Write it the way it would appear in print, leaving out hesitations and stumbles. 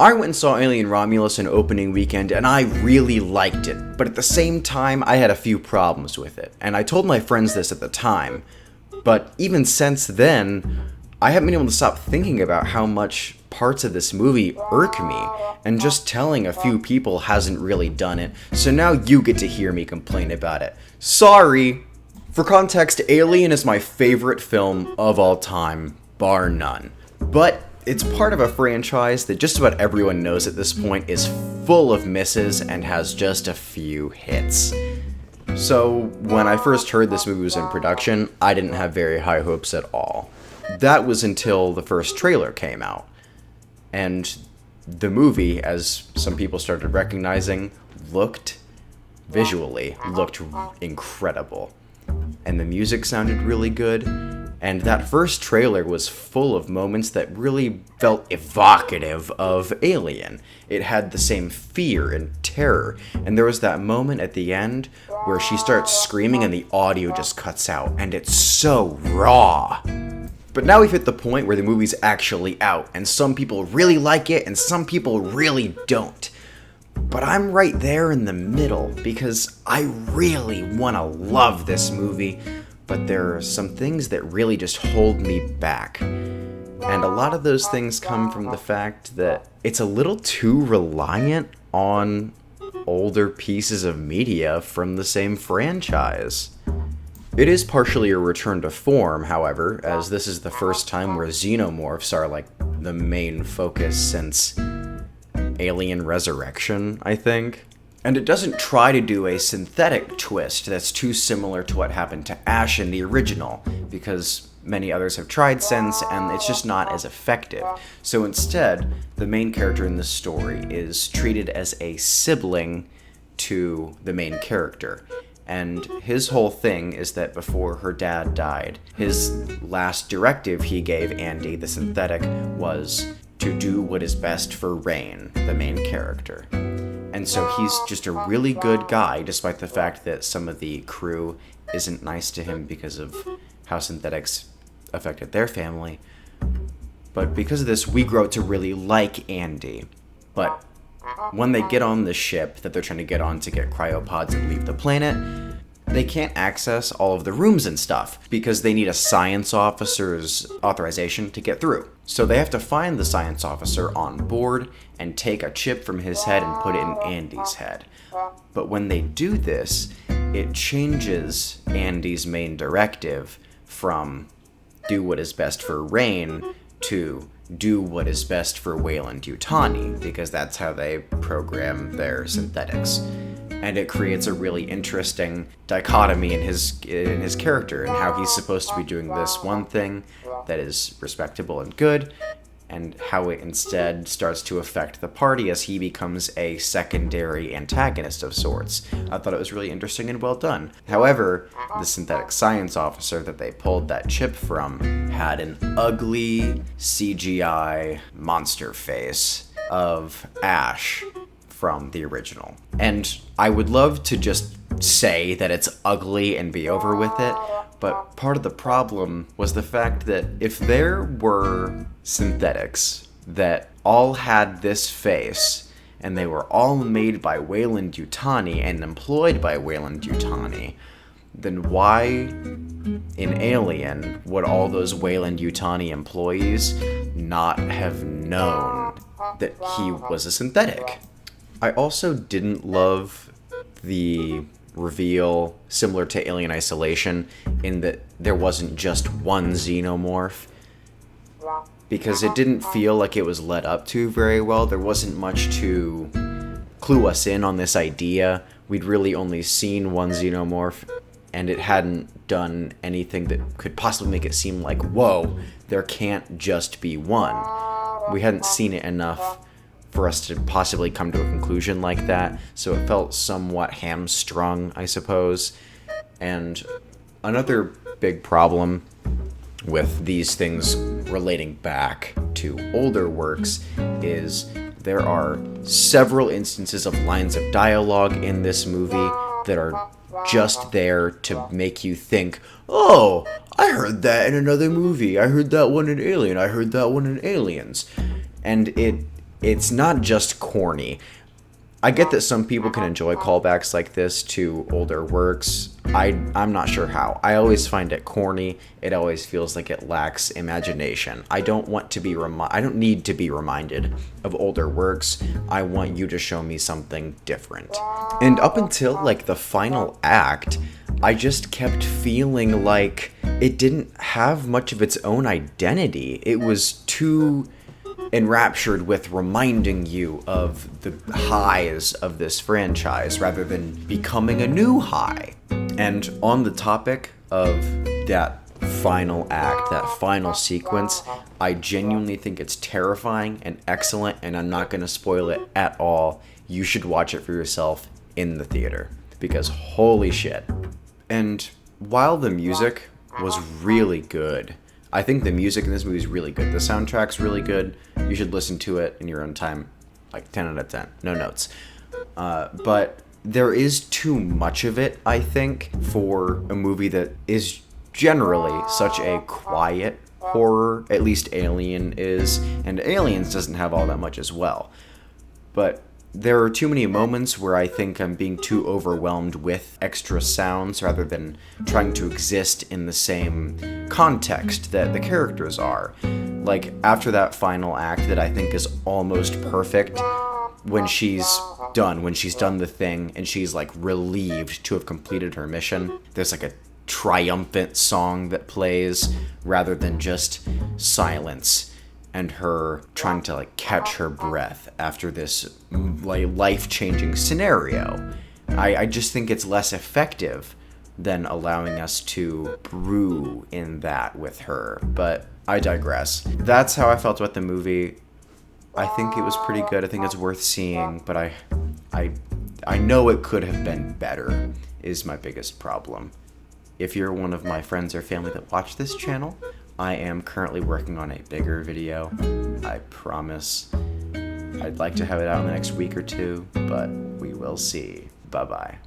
I went and saw Alien Romulus in opening weekend, and I really liked it, but at the same time, I had a few problems with it, and I told my friends this at the time, but even since then, I haven't been able to stop thinking about how much parts of this movie irk me, and just telling a few people hasn't really done it, so now you get to hear me complain about it. Sorry! For context, Alien is my favorite film of all time, bar none. But it's part of a franchise that just about everyone knows at this point is full of misses and has just a few hits. So, when I first heard this movie was in production, I didn't have very high hopes at all. That was until the first trailer came out. And the movie, as some people started recognizing, looked incredible. And the music sounded really good, and that first trailer was full of moments that really felt evocative of Alien. It had the same fear and terror, and there was that moment at the end where she starts screaming and the audio just cuts out, and it's so raw. But now we've hit the point where the movie's actually out, and some people really like it, and some people really don't. But I'm right there in the middle, because I really want to love this movie, but there are some things that really just hold me back. And a lot of those things come from the fact that it's a little too reliant on older pieces of media from the same franchise. It is partially a return to form, however, as this is the first time where xenomorphs are like the main focus since Alien Resurrection, I think. And it doesn't try to do a synthetic twist that's too similar to what happened to Ash in the original, because many others have tried since, and it's just not as effective. So instead, the main character in the story is treated as a sibling to the main character. And his whole thing is that before her dad died, his last directive he gave Andy, the synthetic, was to do what is best for Rain, the main character. And so he's just a really good guy, despite the fact that some of the crew isn't nice to him because of how synthetics affected their family. But because of this, we grow to really like Andy. But when they get on the ship that they're trying to get on to get cryopods and leave the planet, they can't access all of the rooms and stuff because they need a science officer's authorization to get through. So they have to find the science officer on board and take a chip from his head and put it in Andy's head. But when they do this, it changes Andy's main directive from do what is best for Rain to do what is best for Weyland-Yutani, because that's how they program their synthetics. And it creates a really interesting dichotomy in his character and how he's supposed to be doing this one thing that is respectable and good, and how it instead starts to affect the party as he becomes a secondary antagonist of sorts. I thought it was really interesting and well done. However, the synthetic science officer that they pulled that chip from had an ugly CGI monster face of Ash from the original. And I would love to just say that it's ugly and be over with it, but part of the problem was the fact that if there were synthetics that all had this face, and they were all made by Weyland-Yutani and employed by Weyland-Yutani, then why in Alien would all those Weyland-Yutani employees not have known that he was a synthetic? I also didn't love the reveal, similar to Alien Isolation, in that there wasn't just one xenomorph, because it didn't feel like it was led up to very well. There wasn't much to clue us in on this idea. We'd really only seen one xenomorph, and it hadn't done anything that could possibly make it seem like, whoa, there can't just be one. We hadn't seen it enough for us to possibly come to a conclusion like that, so it felt somewhat hamstrung, I suppose. And another big problem with these things relating back to older works is there are several instances of lines of dialogue in this movie that are just there to make you think, oh, I heard that in another movie, I heard that one in Alien, I heard that one in Aliens. And it's not just corny. I get that some people can enjoy callbacks like this to older works. I'm not sure how. I always find it corny. It always feels like it lacks imagination. I don't need to be reminded of older works. I want you to show me something different. And up until like the final act, I just kept feeling like it didn't have much of its own identity. It was too enraptured with reminding you of the highs of this franchise rather than becoming a new high. And on the topic of that final act, that final sequence, I genuinely think it's terrifying and excellent, and I'm not going to spoil it at all. You should watch it for yourself in the theater, because holy shit. And while the music was really good, I think the music in this movie is really good. The soundtrack's really good. You should listen to it in your own time. Like 10 out of 10. No notes. But there is too much of it, I think, for a movie that is generally such a quiet horror. At least Alien is. And Aliens doesn't have all that much as well. But there are too many moments where I think I'm being too overwhelmed with extra sounds rather than trying to exist in the same context that the characters are. Like, after that final act that I think is almost perfect, when she's done the thing and she's like relieved to have completed her mission, there's like a triumphant song that plays rather than just silence. And her trying to like catch her breath after this like life-changing scenario. I just think it's less effective than allowing us to brew in that with her. But I digress. That's how I felt about the movie. I think it was pretty good. I think it's worth seeing, but I know it could have been better is my biggest problem. If you're one of my friends or family that watch this channel, I am currently working on a bigger video. I promise. I'd like to have it out in the next week or two, but we will see. Bye-bye.